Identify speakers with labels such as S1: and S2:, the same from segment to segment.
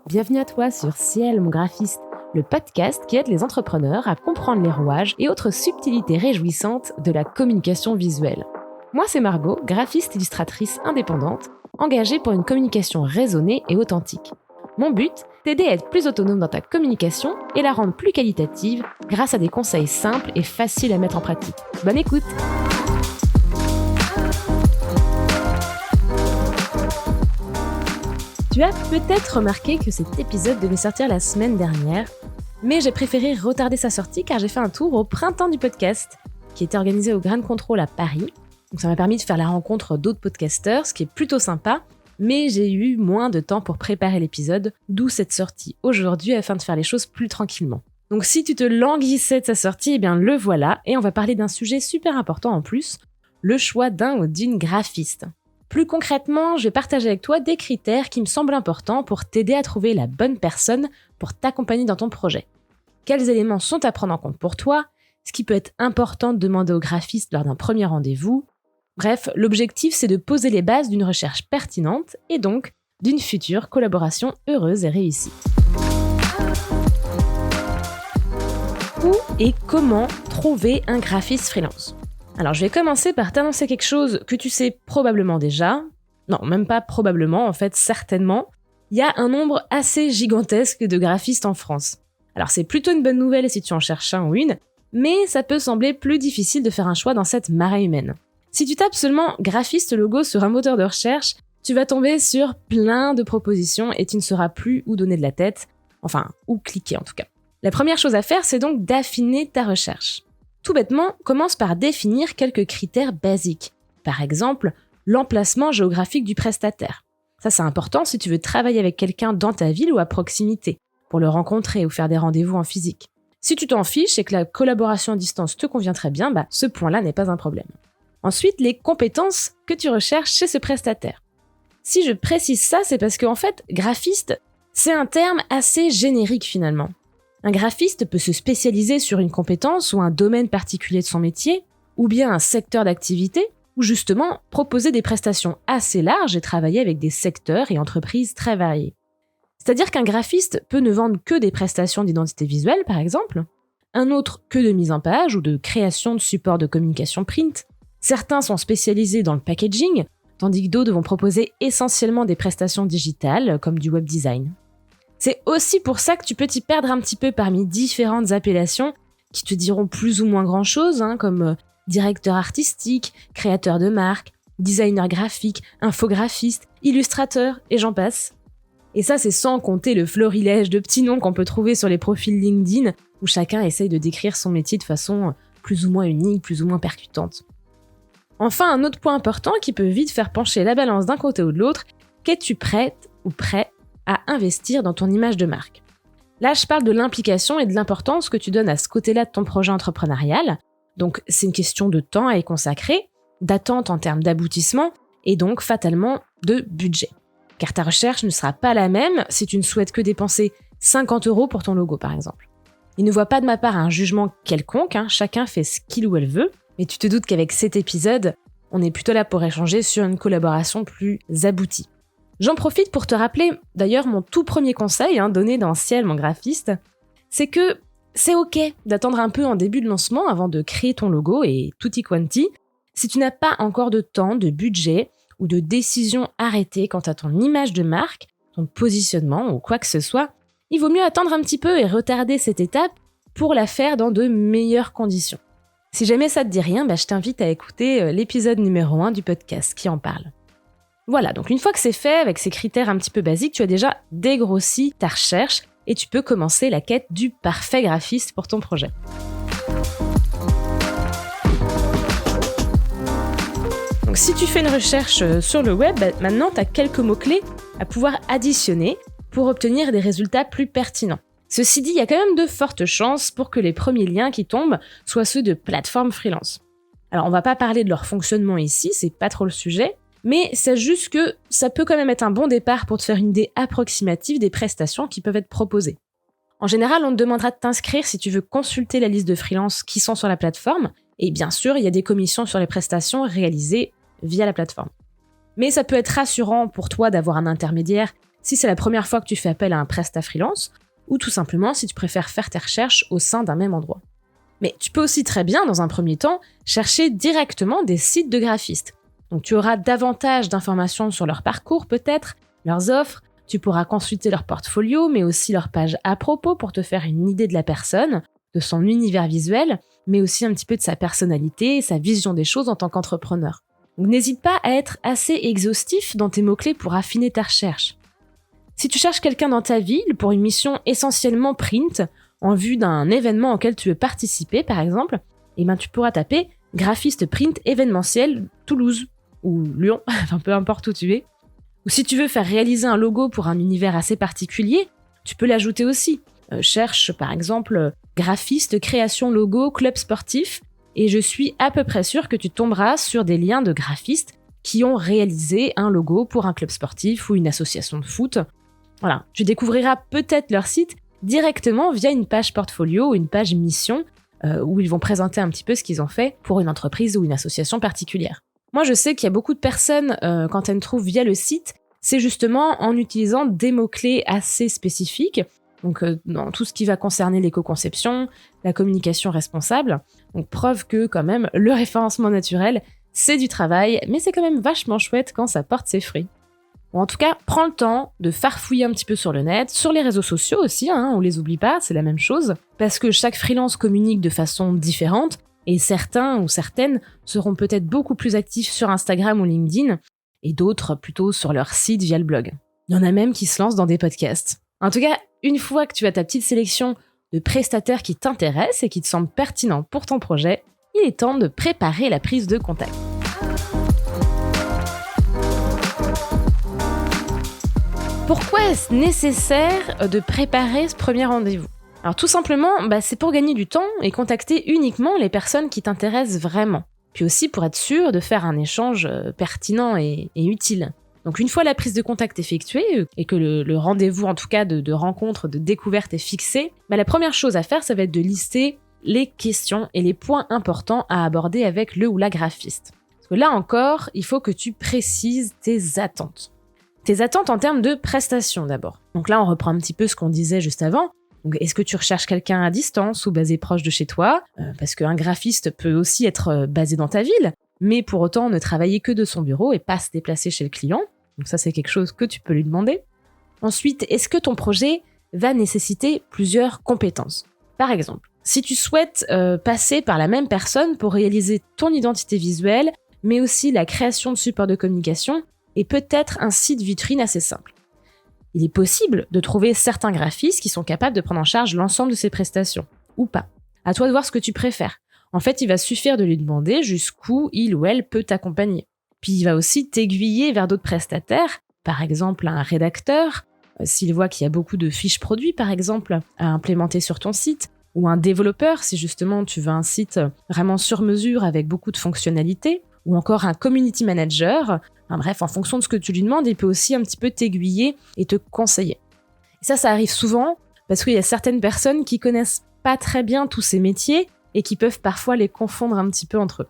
S1: Bienvenue à toi sur Ciel, mon graphiste, le podcast qui aide les entrepreneurs à comprendre les rouages et autres subtilités réjouissantes de la communication visuelle. Moi, c'est Margot, graphiste illustratrice indépendante, engagée pour une communication raisonnée et authentique. Mon but, t'aider à être plus autonome dans ta communication et la rendre plus qualitative grâce à des conseils simples et faciles à mettre en pratique. Bonne écoute! Tu as peut-être remarqué que cet épisode devait sortir la semaine dernière, mais j'ai préféré retarder sa sortie car j'ai fait un tour au printemps du podcast, qui était organisé au Grain Control à Paris. Donc ça m'a permis de faire la rencontre d'autres podcasteurs, ce qui est plutôt sympa, mais j'ai eu moins de temps pour préparer l'épisode, d'où cette sortie aujourd'hui afin de faire les choses plus tranquillement. Donc si tu te languissais de sa sortie, eh bien le voilà, et on va parler d'un sujet super important en plus, le choix d'un ou d'une graphiste. Plus concrètement, je vais partager avec toi des critères qui me semblent importants pour t'aider à trouver la bonne personne pour t'accompagner dans ton projet. Quels éléments sont à prendre en compte pour toi? Ce qui peut être important de demander au graphiste lors d'un premier rendez-vous. Bref, l'objectif c'est de poser les bases d'une recherche pertinente et donc d'une future collaboration heureuse et réussie. Où et comment trouver un graphiste freelance? Alors je vais commencer par t'annoncer quelque chose que tu sais probablement déjà. Non, même pas probablement, en fait certainement. Il y a un nombre assez gigantesque de graphistes en France. Alors c'est plutôt une bonne nouvelle si tu en cherches un ou une, mais ça peut sembler plus difficile de faire un choix dans cette marée humaine. Si tu tapes seulement graphiste logo sur un moteur de recherche, tu vas tomber sur plein de propositions et tu ne sauras plus où donner de la tête, enfin où cliquer en tout cas. La première chose à faire, c'est donc d'affiner ta recherche. Tout bêtement, commence par définir quelques critères basiques. Par exemple, l'emplacement géographique du prestataire. Ça, c'est important si tu veux travailler avec quelqu'un dans ta ville ou à proximité, pour le rencontrer ou faire des rendez-vous en physique. Si tu t'en fiches et que la collaboration à distance te convient très bien, ce point-là n'est pas un problème. Ensuite, les compétences que tu recherches chez ce prestataire. Si je précise ça, c'est parce qu'en fait, graphiste, c'est un terme assez générique finalement. Un graphiste peut se spécialiser sur une compétence ou un domaine particulier de son métier, ou bien un secteur d'activité, ou justement proposer des prestations assez larges et travailler avec des secteurs et entreprises très variés. C'est-à-dire qu'un graphiste peut ne vendre que des prestations d'identité visuelle, par exemple, un autre que de mise en page ou de création de supports de communication print. Certains sont spécialisés dans le packaging, tandis que d'autres vont proposer essentiellement des prestations digitales, comme du web design. C'est aussi pour ça que tu peux t'y perdre un petit peu parmi différentes appellations qui te diront plus ou moins grand-chose, comme directeur artistique, créateur de marque, designer graphique, infographiste, illustrateur, et j'en passe. Et ça, c'est sans compter le florilège de petits noms qu'on peut trouver sur les profils LinkedIn, où chacun essaye de décrire son métier de façon plus ou moins unique, plus ou moins percutante. Enfin, un autre point important qui peut vite faire pencher la balance d'un côté ou de l'autre, qu'es-tu prête ou prêt à investir dans ton image de marque? Là, je parle de l'implication et de l'importance que tu donnes à ce côté-là de ton projet entrepreneurial. Donc, c'est une question de temps à y consacrer, d'attente en termes d'aboutissement et donc fatalement de budget. Car ta recherche ne sera pas la même si tu ne souhaites que dépenser 50 € pour ton logo, par exemple. Il ne voit pas de ma part un jugement quelconque, chacun fait ce qu'il ou elle veut, mais tu te doutes qu'avec cet épisode, on est plutôt là pour échanger sur une collaboration plus aboutie. J'en profite pour te rappeler, d'ailleurs, mon tout premier conseil donné dans Ciel, mon graphiste, c'est que c'est ok d'attendre un peu en début de lancement avant de créer ton logo et tutti quanti. Si tu n'as pas encore de temps, de budget ou de décision arrêtée quant à ton image de marque, ton positionnement ou quoi que ce soit, il vaut mieux attendre un petit peu et retarder cette étape pour la faire dans de meilleures conditions. Si jamais ça te dit rien, je t'invite à écouter l'épisode numéro 1 du podcast qui en parle. Voilà, donc une fois que c'est fait, avec ces critères un petit peu basiques, tu as déjà dégrossi ta recherche et tu peux commencer la quête du parfait graphiste pour ton projet. Donc si tu fais une recherche sur le web, maintenant tu as quelques mots-clés à pouvoir additionner pour obtenir des résultats plus pertinents. Ceci dit, il y a quand même de fortes chances pour que les premiers liens qui tombent soient ceux de plateformes freelance. Alors on va pas parler de leur fonctionnement ici, c'est pas trop le sujet, mais c'est juste que ça peut quand même être un bon départ pour te faire une idée approximative des prestations qui peuvent être proposées. En général, on te demandera de t'inscrire si tu veux consulter la liste de freelances qui sont sur la plateforme, et bien sûr, il y a des commissions sur les prestations réalisées via la plateforme. Mais ça peut être rassurant pour toi d'avoir un intermédiaire si c'est la première fois que tu fais appel à un prestat freelance, ou tout simplement si tu préfères faire tes recherches au sein d'un même endroit. Mais tu peux aussi très bien, dans un premier temps, chercher directement des sites de graphistes. Donc tu auras davantage d'informations sur leur parcours peut-être, leurs offres, tu pourras consulter leur portfolio, mais aussi leur page à propos pour te faire une idée de la personne, de son univers visuel, mais aussi un petit peu de sa personnalité, sa vision des choses en tant qu'entrepreneur. Donc n'hésite pas à être assez exhaustif dans tes mots-clés pour affiner ta recherche. Si tu cherches quelqu'un dans ta ville pour une mission essentiellement print, en vue d'un événement auquel tu veux participer par exemple, tu pourras taper « graphiste print événementiel Toulouse » ou Lyon, enfin peu importe où tu es. Ou si tu veux faire réaliser un logo pour un univers assez particulier, tu peux l'ajouter aussi. Cherche par exemple « graphiste création logo club sportif » et je suis à peu près sûre que tu tomberas sur des liens de graphistes qui ont réalisé un logo pour un club sportif ou une association de foot. Voilà, tu découvriras peut-être leur site directement via une page portfolio ou une page mission où ils vont présenter un petit peu ce qu'ils ont fait pour une entreprise ou une association particulière. Moi, je sais qu'il y a beaucoup de personnes, quand elles me trouvent via le site, c'est justement en utilisant des mots-clés assez spécifiques, donc dans tout ce qui va concerner l'éco-conception, la communication responsable. Donc preuve que quand même, le référencement naturel, c'est du travail, mais c'est quand même vachement chouette quand ça porte ses fruits. Bon, en tout cas, prends le temps de farfouiller un petit peu sur le net, sur les réseaux sociaux aussi, on les oublie pas, c'est la même chose, parce que chaque freelance communique de façon différente, et certains ou certaines seront peut-être beaucoup plus actifs sur Instagram ou LinkedIn, et d'autres plutôt sur leur site via le blog. Il y en a même qui se lancent dans des podcasts. En tout cas, une fois que tu as ta petite sélection de prestataires qui t'intéressent et qui te semblent pertinents pour ton projet, il est temps de préparer la prise de contact. Pourquoi est-ce nécessaire de préparer ce premier rendez-vous ? Alors tout simplement, c'est pour gagner du temps et contacter uniquement les personnes qui t'intéressent vraiment. Puis aussi pour être sûr de faire un échange pertinent et utile. Donc une fois la prise de contact effectuée et que le rendez-vous en tout cas de rencontre, de découverte est fixé, la première chose à faire, ça va être de lister les questions et les points importants à aborder avec le ou la graphiste. Parce que là encore, il faut que tu précises tes attentes. Tes attentes en termes de prestations d'abord. Donc là, on reprend un petit peu ce qu'on disait juste avant. Donc, est-ce que tu recherches quelqu'un à distance ou basé proche de chez toi ? Parce qu'un graphiste peut aussi être basé dans ta ville, mais pour autant ne travailler que de son bureau et pas se déplacer chez le client. Donc ça, c'est quelque chose que tu peux lui demander. Ensuite, est-ce que ton projet va nécessiter plusieurs compétences ? Par exemple, si tu souhaites passer par la même personne pour réaliser ton identité visuelle, mais aussi la création de supports de communication et peut-être un site vitrine assez simple. Il est possible de trouver certains graphistes qui sont capables de prendre en charge l'ensemble de ces prestations, ou pas. À toi de voir ce que tu préfères. En fait, il va suffire de lui demander jusqu'où il ou elle peut t'accompagner. Puis il va aussi t'aiguiller vers d'autres prestataires, par exemple un rédacteur, s'il voit qu'il y a beaucoup de fiches produits, par exemple, à implémenter sur ton site, ou un développeur, si justement tu veux un site vraiment sur mesure avec beaucoup de fonctionnalités, ou encore un community manager. Bref, en fonction de ce que tu lui demandes, il peut aussi un petit peu t'aiguiller et te conseiller. Et ça arrive souvent parce qu'il y a certaines personnes qui connaissent pas très bien tous ces métiers et qui peuvent parfois les confondre un petit peu entre eux.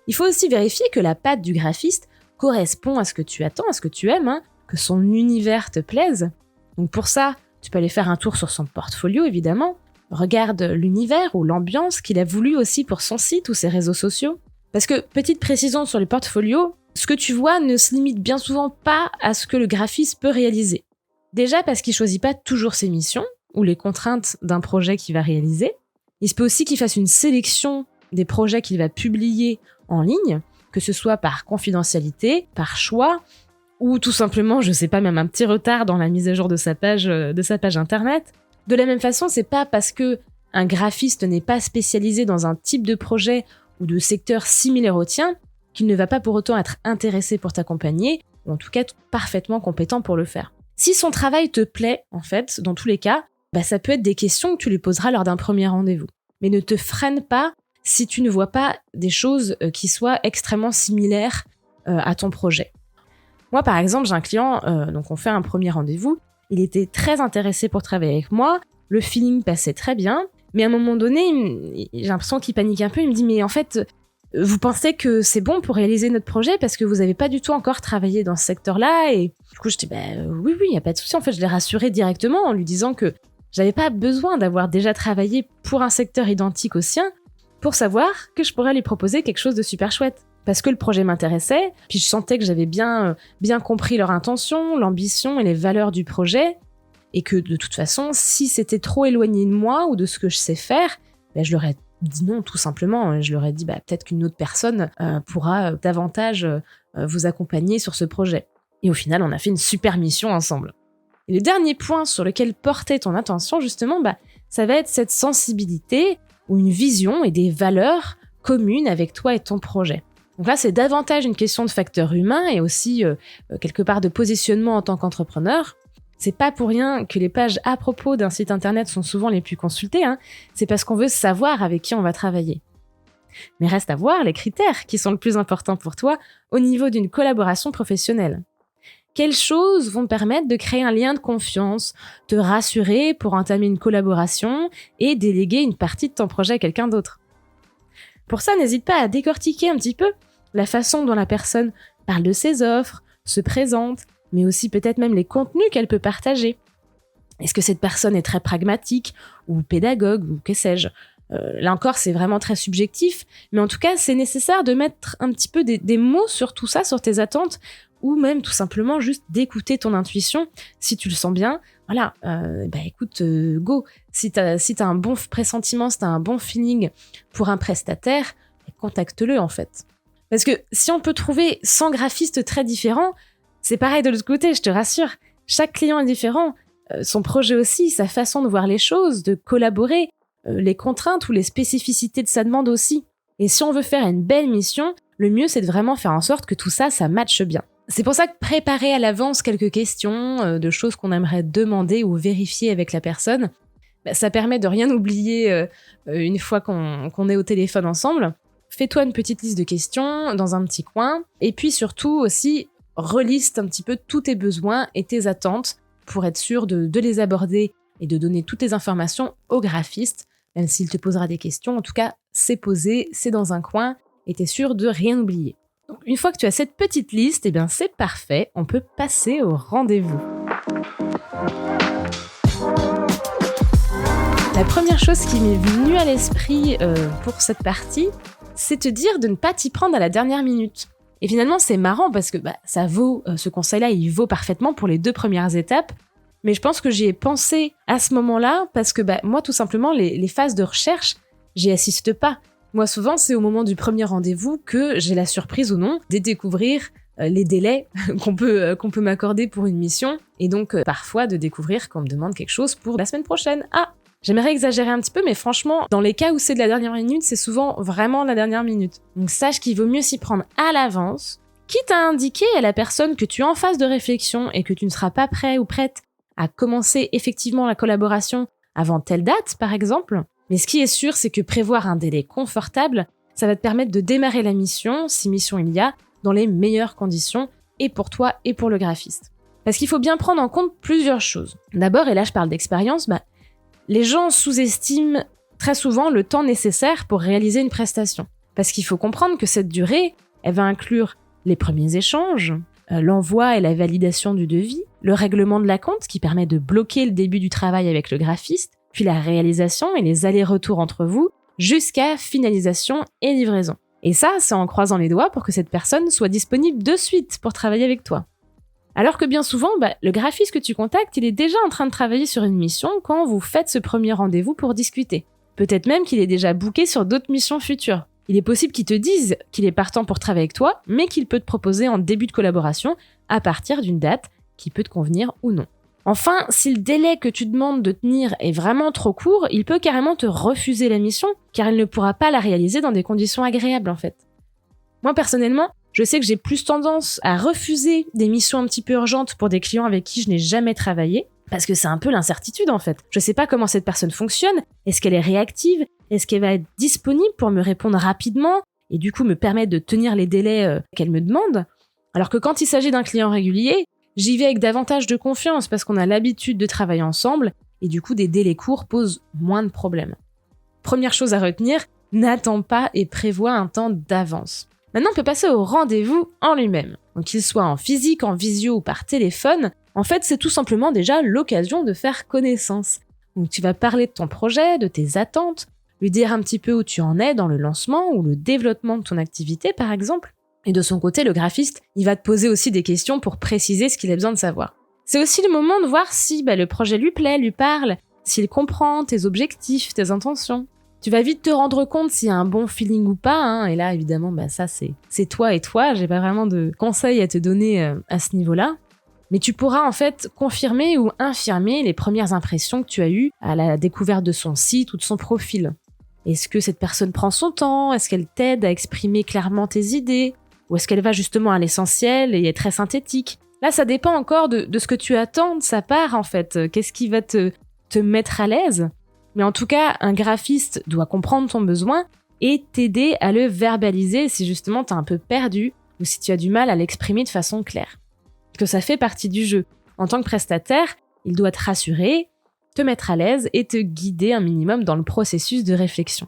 S1: Il faut aussi vérifier que la patte du graphiste correspond à ce que tu attends, à ce que tu aimes, que son univers te plaise. Donc pour ça, tu peux aller faire un tour sur son portfolio évidemment. Regarde l'univers ou l'ambiance qu'il a voulu aussi pour son site ou ses réseaux sociaux. Parce que, petite précision sur les portfolios, ce que tu vois ne se limite bien souvent pas à ce que le graphiste peut réaliser. Déjà parce qu'il choisit pas toujours ses missions ou les contraintes d'un projet qu'il va réaliser. Il se peut aussi qu'il fasse une sélection des projets qu'il va publier en ligne, que ce soit par confidentialité, par choix, ou tout simplement, je sais pas, même un petit retard dans la mise à jour de sa page internet. De la même façon, c'est pas parce que un graphiste n'est pas spécialisé dans un type de projet ou de secteur similaire au tien, qu'il ne va pas pour autant être intéressé pour t'accompagner, ou en tout cas parfaitement compétent pour le faire. Si son travail te plaît, en fait, dans tous les cas, ça peut être des questions que tu lui poseras lors d'un premier rendez-vous. Mais ne te freine pas si tu ne vois pas des choses qui soient extrêmement similaires à ton projet. Moi, par exemple, j'ai un client, donc on fait un premier rendez-vous, il était très intéressé pour travailler avec moi, le feeling passait très bien, mais à un moment donné, j'ai l'impression qu'il panique un peu, il me dit « mais en fait, Vous pensez que c'est bon pour réaliser notre projet parce que vous n'avez pas du tout encore travaillé dans ce secteur-là. Et du coup, je dis, oui, il n'y a pas de souci. En fait, je l'ai rassuré directement en lui disant que j'avais pas besoin d'avoir déjà travaillé pour un secteur identique au sien pour savoir que je pourrais lui proposer quelque chose de super chouette. Parce que le projet m'intéressait, puis je sentais que j'avais bien compris leur intention, l'ambition et les valeurs du projet, et que de toute façon, si c'était trop éloigné de moi ou de ce que je sais faire, je leur ai dit non, tout simplement. Je leur ai dit peut-être qu'une autre personne pourra davantage vous accompagner sur ce projet. Et au final, on a fait une super mission ensemble. Et le dernier point sur lequel porter ton attention, justement, ça va être cette sensibilité ou une vision et des valeurs communes avec toi et ton projet. Donc là, c'est davantage une question de facteur humain et aussi quelque part de positionnement en tant qu'entrepreneur. C'est pas pour rien que les pages à propos d'un site internet sont souvent les plus consultées, c'est parce qu'on veut savoir avec qui on va travailler. Mais reste à voir les critères qui sont le plus importants pour toi au niveau d'une collaboration professionnelle. Quelles choses vont permettre de créer un lien de confiance, te rassurer pour entamer une collaboration et déléguer une partie de ton projet à quelqu'un d'autre? Pour ça, n'hésite pas à décortiquer un petit peu la façon dont la personne parle de ses offres, se présente, mais aussi peut-être même les contenus qu'elle peut partager. Est-ce que cette personne est très pragmatique ou pédagogue ou que sais-je? Là encore, c'est vraiment très subjectif, mais en tout cas, c'est nécessaire de mettre un petit peu des mots sur tout ça, sur tes attentes, ou même tout simplement juste d'écouter ton intuition, si tu le sens bien. Voilà, écoute, go. Si t'as un bon pressentiment, si t'as un bon feeling pour un prestataire, contacte-le en fait. Parce que si on peut trouver 100 graphistes très différents, c'est pareil de l'autre côté, je te rassure. Chaque client est différent, son projet aussi, sa façon de voir les choses, de collaborer, les contraintes ou les spécificités de sa demande aussi. Et si on veut faire une belle mission, le mieux c'est de vraiment faire en sorte que tout ça, ça matche bien. C'est pour ça que préparer à l'avance quelques questions de choses qu'on aimerait demander ou vérifier avec la personne, ça permet de rien oublier une fois qu'on est au téléphone ensemble. Fais-toi une petite liste de questions dans un petit coin, et puis surtout aussi, reliste un petit peu tous tes besoins et tes attentes pour être sûr de les aborder et de donner toutes les informations au graphiste, même s'il te posera des questions. En tout cas, c'est posé, c'est dans un coin et t'es sûr de rien oublier. Donc, une fois que tu as cette petite liste, c'est parfait, on peut passer au rendez-vous. La première chose qui m'est venue à l'esprit pour cette partie, c'est te dire de ne pas t'y prendre à la dernière minute. Et finalement, c'est marrant parce que ça vaut, ce conseil-là, il vaut parfaitement pour les 2 premières étapes. Mais je pense que j'y ai pensé à ce moment-là parce que moi, tout simplement, les phases de recherche, j'y assiste pas. Moi, souvent, c'est au moment du premier rendez-vous que j'ai la surprise ou non de découvrir les délais qu'on peut m'accorder pour une mission. Et donc, parfois, de découvrir qu'on me demande quelque chose pour la semaine prochaine. Ah, j'aimerais exagérer un petit peu, mais franchement, dans les cas où c'est de la dernière minute, c'est souvent vraiment la dernière minute. Donc sache qu'il vaut mieux s'y prendre à l'avance, quitte à indiquer à la personne que tu es en phase de réflexion et que tu ne seras pas prêt ou prête à commencer effectivement la collaboration avant telle date, par exemple. Mais ce qui est sûr, c'est que prévoir un délai confortable, ça va te permettre de démarrer la mission, si mission il y a, dans les meilleures conditions, et pour toi et pour le graphiste. Parce qu'il faut bien prendre en compte plusieurs choses. D'abord, et là je parle d'expérience, les gens sous-estiment très souvent le temps nécessaire pour réaliser une prestation. Parce qu'il faut comprendre que cette durée, elle va inclure les premiers échanges, l'envoi et la validation du devis, le règlement de la compte qui permet de bloquer le début du travail avec le graphiste, puis la réalisation et les allers-retours entre vous, jusqu'à finalisation et livraison. Et ça, c'est en croisant les doigts pour que cette personne soit disponible de suite pour travailler avec toi. Alors que bien souvent, le graphiste que tu contactes, il est déjà en train de travailler sur une mission quand vous faites ce premier rendez-vous pour discuter. Peut-être même qu'il est déjà booké sur d'autres missions futures. Il est possible qu'il te dise qu'il est partant pour travailler avec toi, mais qu'il peut te proposer en début de collaboration à partir d'une date qui peut te convenir ou non. Enfin, si le délai que tu demandes de tenir est vraiment trop court, il peut carrément te refuser la mission, car il ne pourra pas la réaliser dans des conditions agréables en fait. Moi personnellement, je sais que j'ai plus tendance à refuser des missions un petit peu urgentes pour des clients avec qui je n'ai jamais travaillé, parce que c'est un peu l'incertitude en fait. Je sais pas comment cette personne fonctionne, est-ce qu'elle est réactive, est-ce qu'elle va être disponible pour me répondre rapidement, et du coup me permettre de tenir les délais qu'elle me demande. Alors que quand il s'agit d'un client régulier, j'y vais avec davantage de confiance parce qu'on a l'habitude de travailler ensemble, et du coup des délais courts posent moins de problèmes. Première chose à retenir, n'attends pas et prévois un temps d'avance. Maintenant, on peut passer au rendez-vous en lui-même. Donc qu'il soit en physique, en visio ou par téléphone, en fait, c'est tout simplement déjà l'occasion de faire connaissance. Donc tu vas parler de ton projet, de tes attentes, lui dire un petit peu où tu en es dans le lancement ou le développement de ton activité, par exemple. Et de son côté, le graphiste, il va te poser aussi des questions pour préciser ce qu'il a besoin de savoir. C'est aussi le moment de voir si le projet lui plaît, lui parle, s'il comprend tes objectifs, tes intentions. Tu vas vite te rendre compte s'il y a un bon feeling ou pas, et là, évidemment, ça, c'est toi et toi. J'ai pas vraiment de conseils à te donner à ce niveau-là. Mais tu pourras en fait confirmer ou infirmer les premières impressions que tu as eues à la découverte de son site ou de son profil. Est-ce que cette personne prend son temps? Est-ce qu'elle t'aide à exprimer clairement tes idées? Ou est-ce qu'elle va justement à l'essentiel et est très synthétique? Là, ça dépend encore de ce que tu attends de sa part, en fait. Qu'est-ce qui va te mettre à l'aise? Mais en tout cas, un graphiste doit comprendre ton besoin et t'aider à le verbaliser si justement t'es un peu perdu ou si tu as du mal à l'exprimer de façon claire. Que ça fait partie du jeu. En tant que prestataire, il doit te rassurer, te mettre à l'aise et te guider un minimum dans le processus de réflexion.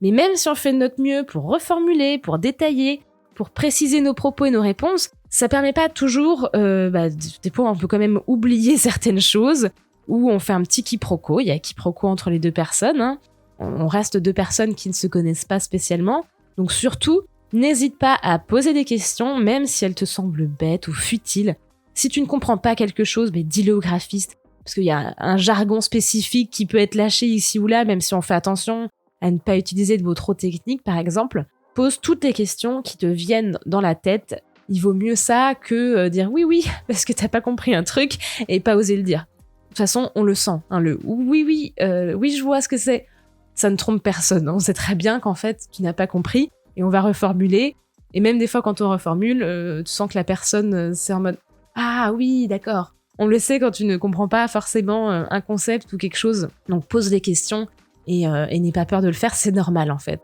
S1: Mais même si on fait de notre mieux pour reformuler, pour détailler, pour préciser nos propos et nos réponses, ça permet pas toujours, des fois on peut quand même oublier certaines choses, ou on fait un petit quiproquo, il y a quiproquo entre les deux personnes, on reste deux personnes qui ne se connaissent pas spécialement, donc surtout, n'hésite pas à poser des questions, même si elles te semblent bêtes ou futiles. Si tu ne comprends pas quelque chose, dis-le au graphiste, parce qu'il y a un jargon spécifique qui peut être lâché ici ou là, même si on fait attention à ne pas utiliser de mots trop techniques, par exemple. Pose toutes les questions qui te viennent dans la tête. Il vaut mieux ça que dire oui, parce que t'as pas compris un truc et pas oser le dire. De toute façon, on le sent, le oui, je vois ce que c'est. Ça ne trompe personne. On sait très bien qu'en fait, tu n'as pas compris. Et on va reformuler. Et même des fois, quand on reformule, tu sens que la personne, c'est en mode « Ah oui, d'accord ». On le sait quand tu ne comprends pas forcément un concept ou quelque chose. Donc pose des questions et n'aie pas peur de le faire, c'est normal en fait.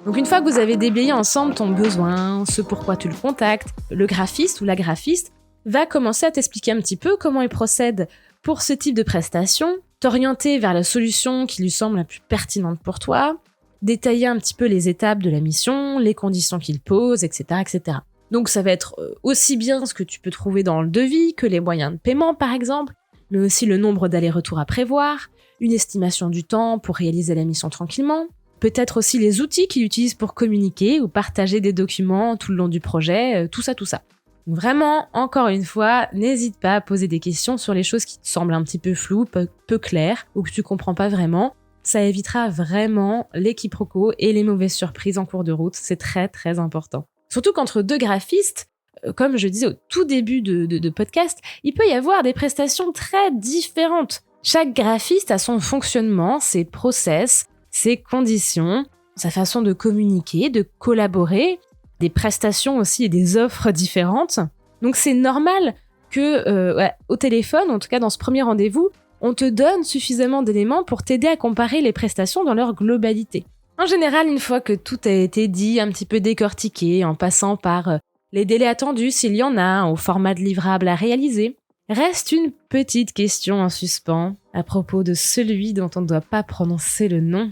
S1: Donc une fois que vous avez déblayé ensemble ton besoin, ce pourquoi tu le contactes, le graphiste ou la graphiste va commencer à t'expliquer un petit peu comment il procède pour ce type de prestation, t'orienter vers la solution qui lui semble la plus pertinente pour toi, détailler un petit peu les étapes de la mission, les conditions qu'il pose, etc., etc. Donc ça va être aussi bien ce que tu peux trouver dans le devis que les moyens de paiement par exemple, mais aussi le nombre d'allers-retours à prévoir, une estimation du temps pour réaliser la mission tranquillement, peut-être aussi les outils qu'il utilise pour communiquer ou partager des documents tout le long du projet, tout ça. Donc vraiment, encore une fois, n'hésite pas à poser des questions sur les choses qui te semblent un petit peu floues, peu claires ou que tu comprends pas vraiment. Ça évitera vraiment les quiproquos et les mauvaises surprises en cours de route. C'est très, très important. Surtout qu'entre deux graphistes, comme je disais au tout début de podcast, il peut y avoir des prestations très différentes. Chaque graphiste a son fonctionnement, ses process, ses conditions, sa façon de communiquer, de collaborer, des prestations aussi et des offres différentes. Donc c'est normal que au téléphone, en tout cas dans ce premier rendez-vous, on te donne suffisamment d'éléments pour t'aider à comparer les prestations dans leur globalité. En général, une fois que tout a été dit, un petit peu décortiqué, en passant par les délais attendus s'il y en a, au format de livrable à réaliser, reste une petite question en suspens à propos de celui dont on ne doit pas prononcer le nom.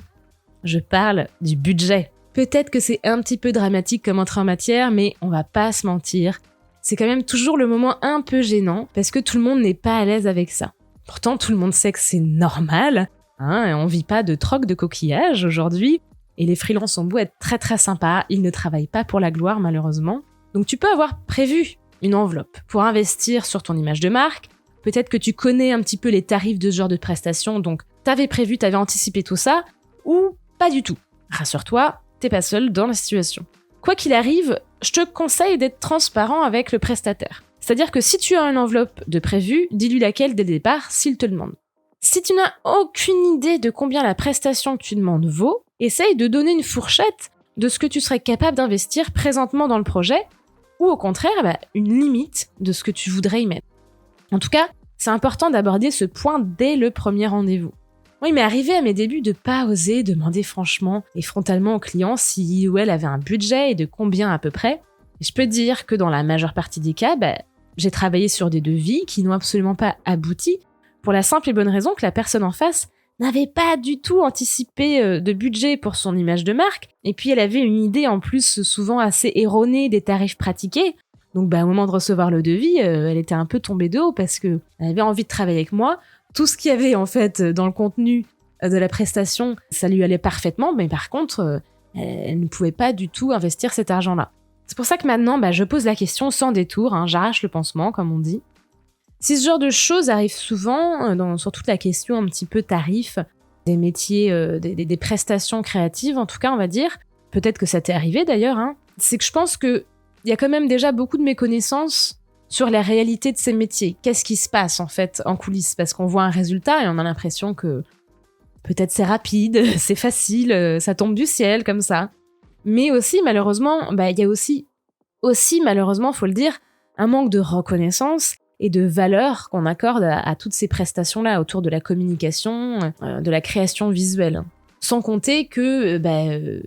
S1: Je parle du budget. Peut-être que c'est un petit peu dramatique comme entrée en matière, mais on va pas se mentir. C'est quand même toujours le moment un peu gênant parce que tout le monde n'est pas à l'aise avec ça. Pourtant, tout le monde sait que c'est normal, on vit pas de troc de coquillages aujourd'hui, et les freelances ont beau être très très sympas, ils ne travaillent pas pour la gloire malheureusement. Donc tu peux avoir prévu une enveloppe pour investir sur ton image de marque, peut-être que tu connais un petit peu les tarifs de ce genre de prestations, donc t'avais anticipé tout ça, ou pas du tout. Rassure-toi, t'es pas seul dans la situation. Quoi qu'il arrive, je te conseille d'être transparent avec le prestataire. C'est-à-dire que si tu as une enveloppe de prévu, dis-lui laquelle dès le départ s'il te demande. Si tu n'as aucune idée de combien la prestation que tu demandes vaut, essaye de donner une fourchette de ce que tu serais capable d'investir présentement dans le projet, ou au contraire, une limite de ce que tu voudrais y mettre. En tout cas, c'est important d'aborder ce point dès le premier rendez-vous. Moi, il m'est arrivé à mes débuts de pas oser demander franchement et frontalement au client si il ou elle avait un budget et de combien à peu près. Et je peux te dire que dans la majeure partie des cas, j'ai travaillé sur des devis qui n'ont absolument pas abouti pour la simple et bonne raison que la personne en face n'avait pas du tout anticipé de budget pour son image de marque, et puis elle avait une idée en plus souvent assez erronée des tarifs pratiqués. Donc au moment de recevoir le devis, elle était un peu tombée de haut parce que elle avait envie de travailler avec moi. Tout ce qu'il y avait en fait dans le contenu de la prestation, ça lui allait parfaitement, mais par contre, elle ne pouvait pas du tout investir cet argent-là. C'est pour ça que maintenant, je pose la question sans détour, j'arrache le pansement, comme on dit. Si ce genre de choses arrive souvent, sur toute la question un petit peu tarif, des métiers, des prestations créatives, en tout cas, on va dire, peut-être que ça t'est arrivé d'ailleurs, c'est que je pense qu'il y a quand même déjà beaucoup de méconnaissances sur la réalité de ces métiers. Qu'est-ce qui se passe, en fait, en coulisses? Parce qu'on voit un résultat et on a l'impression que peut-être c'est rapide, c'est facile, ça tombe du ciel, comme ça. Mais aussi, malheureusement, il y a aussi, malheureusement, faut le dire, un manque de reconnaissance et de valeur qu'on accorde à toutes ces prestations-là autour de la communication, de la création visuelle. Sans compter que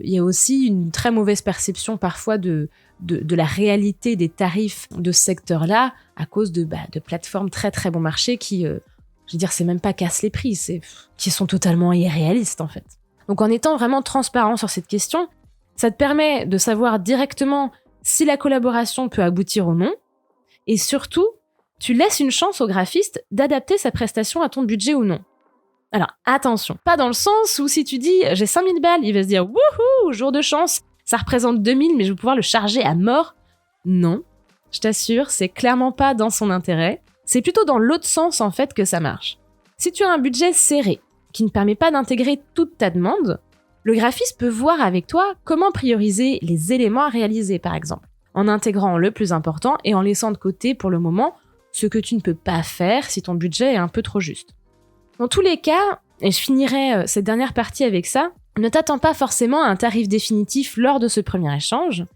S1: il y a aussi une très mauvaise perception parfois de la réalité des tarifs de ce secteur-là à cause de plateformes très très bon marché qui, c'est même pas cassent les prix, qui sont totalement irréalistes en fait. Donc en étant vraiment transparent sur cette question, ça te permet de savoir directement si la collaboration peut aboutir ou non, et surtout, tu laisses une chance au graphiste d'adapter sa prestation à ton budget ou non. Alors, attention, pas dans le sens où si tu dis « j'ai 5000 balles », il va se dire « wouhou, jour de chance, ça représente 2000, mais je vais pouvoir le charger à mort ». Non, je t'assure, c'est clairement pas dans son intérêt. C'est plutôt dans l'autre sens, en fait, que ça marche. Si tu as un budget serré, qui ne permet pas d'intégrer toute ta demande, le graphiste peut voir avec toi comment prioriser les éléments à réaliser, par exemple, en intégrant le plus important et en laissant de côté, pour le moment, ce que tu ne peux pas faire si ton budget est un peu trop juste. Dans tous les cas, et je finirai cette dernière partie avec ça, ne t'attends pas forcément à un tarif définitif lors de ce premier échange.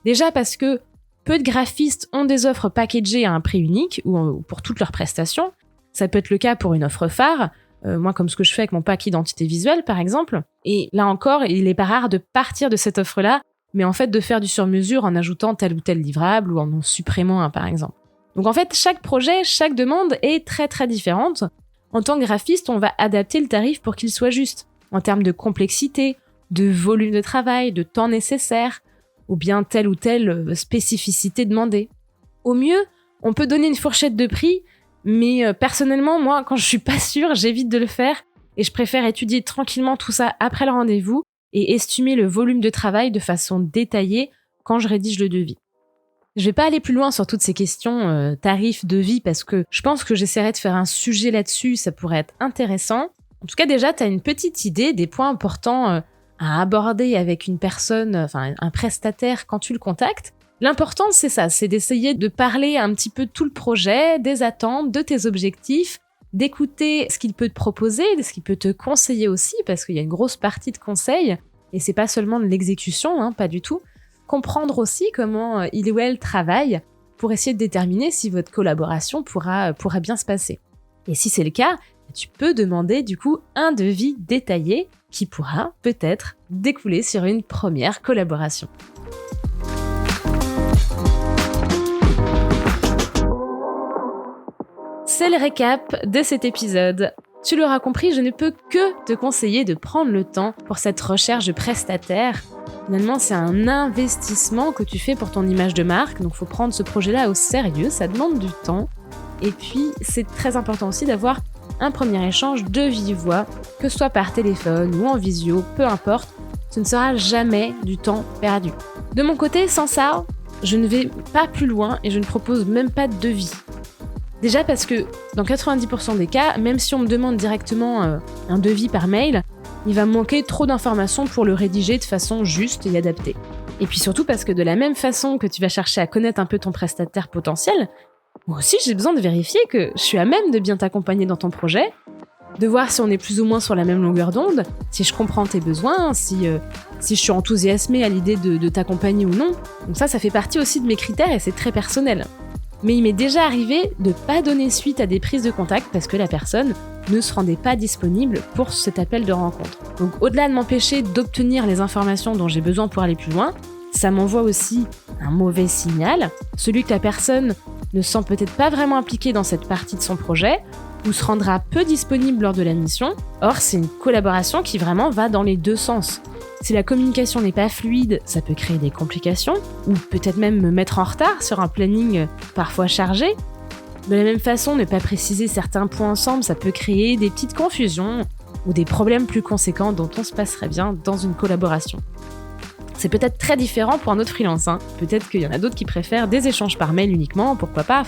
S1: Déjà parce que peu de graphistes ont des offres packagées à un prix unique ou pour toutes leurs prestations. Ça peut être le cas pour une offre phare, moi comme ce que je fais avec mon pack identité visuelle par exemple. Et là encore, il n'est pas rare de partir de cette offre-là, mais en fait de faire du sur-mesure en ajoutant tel ou tel livrable ou en supprimant un par exemple. Donc en fait, chaque projet, chaque demande est très très différente. En tant que graphiste, on va adapter le tarif pour qu'il soit juste, en termes de complexité, de volume de travail, de temps nécessaire, ou bien telle ou telle spécificité demandée. Au mieux, on peut donner une fourchette de prix, mais personnellement, moi, quand je suis pas sûre, j'évite de le faire, et je préfère étudier tranquillement tout ça après le rendez-vous, et estimer le volume de travail de façon détaillée quand je rédige le devis. Je vais pas aller plus loin sur toutes ces questions tarifs, devis, parce que je pense que j'essaierai de faire un sujet là-dessus, ça pourrait être intéressant. En tout cas, déjà, tu as une petite idée des points importants à aborder avec une personne, un prestataire quand tu le contactes. L'important, c'est ça, c'est d'essayer de parler un petit peu de tout le projet, des attentes, de tes objectifs, d'écouter ce qu'il peut te proposer, ce qu'il peut te conseiller aussi, parce qu'il y a une grosse partie de conseils, et c'est pas seulement de l'exécution, pas du tout. Comprendre aussi comment il ou elle travaille pour essayer de déterminer si votre collaboration pourra bien se passer. Et si c'est le cas, tu peux demander du coup un devis détaillé qui pourra peut-être découler sur une première collaboration. C'est le récap de cet épisode. Tu l'auras compris, je ne peux que te conseiller de prendre le temps pour cette recherche de prestataire. Finalement, c'est un investissement que tu fais pour ton image de marque, donc il faut prendre ce projet-là au sérieux, ça demande du temps. Et puis, c'est très important aussi d'avoir un premier échange de vive voix, que ce soit par téléphone ou en visio, peu importe, ce ne sera jamais du temps perdu. De mon côté, sans ça, je ne vais pas plus loin et je ne propose même pas de devis. Déjà parce que dans 90% des cas, même si on me demande directement un devis par mail, il va me manquer trop d'informations pour le rédiger de façon juste et adaptée. Et puis surtout parce que de la même façon que tu vas chercher à connaître un peu ton prestataire potentiel, moi aussi j'ai besoin de vérifier que je suis à même de bien t'accompagner dans ton projet, de voir si on est plus ou moins sur la même longueur d'onde, si je comprends tes besoins, si je suis enthousiasmée à l'idée de t'accompagner ou non. Donc ça fait partie aussi de mes critères et c'est très personnel. Mais il m'est déjà arrivé de pas donner suite à des prises de contact parce que la personne ne se rendait pas disponible pour cet appel de rencontre. Donc au-delà de m'empêcher d'obtenir les informations dont j'ai besoin pour aller plus loin, ça m'envoie aussi un mauvais signal, celui que la personne ne se sent peut-être pas vraiment impliqué dans cette partie de son projet ou se rendra peu disponible lors de la mission. Or, c'est une collaboration qui vraiment va dans les deux sens. Si la communication n'est pas fluide, ça peut créer des complications ou peut-être même me mettre en retard sur un planning parfois chargé. De la même façon, ne pas préciser certains points ensemble, ça peut créer des petites confusions ou des problèmes plus conséquents dont on se passerait bien dans une collaboration. C'est peut-être très différent pour un autre freelance, Peut-être qu'il y en a d'autres qui préfèrent des échanges par mail uniquement, pourquoi pas,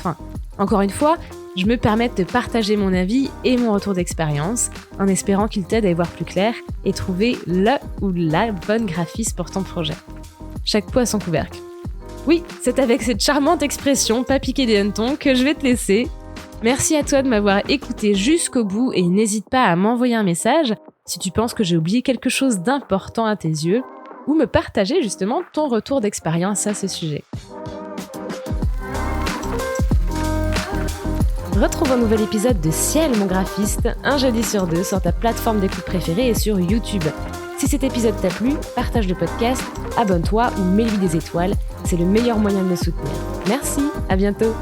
S1: encore une fois, je me permets de partager mon avis et mon retour d'expérience en espérant qu'il t'aide à y voir plus clair et trouver le ou la bonne graphiste pour ton projet. Chaque pot a son couvercle. Oui, c'est avec cette charmante expression, pas piquer des hannetons, que je vais te laisser. Merci à toi de m'avoir écouté jusqu'au bout et n'hésite pas à m'envoyer un message si tu penses que j'ai oublié quelque chose d'important à tes yeux ou me partager justement ton retour d'expérience à ce sujet. Retrouve un nouvel épisode de Ciel, mon graphiste, un jeudi sur 2 sur ta plateforme d'écoute préférée et sur YouTube. Si cet épisode t'a plu, partage le podcast, abonne-toi ou mets-lui des étoiles, c'est le meilleur moyen de me soutenir. Merci, à bientôt.